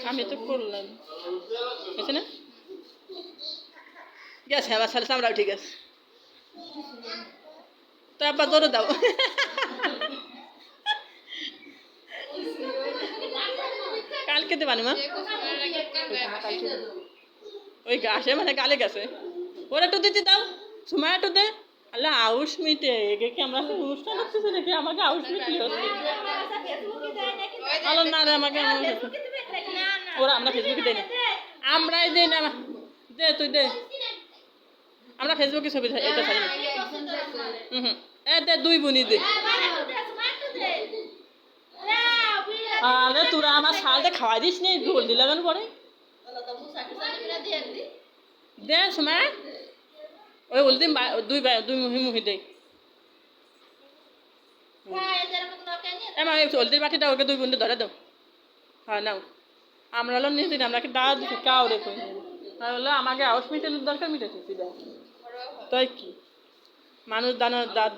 আমি তো করলাম হয়েছে না গেছে আমার সাথে আমরাও ঠিক আছে তো আবার জোরে দাও কালকে দেবানি মা ওই গাছে মানে গালে গেছে ওরা একটু দিতে দাও সময় একটু দে আল্লাহ আউশ মিটে কি আমরা অনুষ্ঠান হচ্ছে নাকি আমাকে আউশ মিটলি হচ্ছে আলো না রে আমাকে ওরা আমরা ফেসবুকে দেই না আমরাই দেই না দে তুই দে আমরা ফেসবুকে ছবি এটা ছাড়ি না হুম এ দে দুই বুনি দে আরে তোরা আমার শালটা খাওয়াই দিস নি জলদি লাগানো পরে দে সময় ওই হলদি দুই দুই মুহি মুহি দে হলদির বাটিটা ওকে দুই বুনি ধরে দাও হ্যাঁ নাও আমরা হলো নিয়ে দিন আমরা কি দাঁড়া দিচ্ছি কাউ রেখো তাহলে আমাকে আউশ মিটানোর দরকার মিটাচ্ছি দেখ তাই কি মানুষ দানোর দাঁত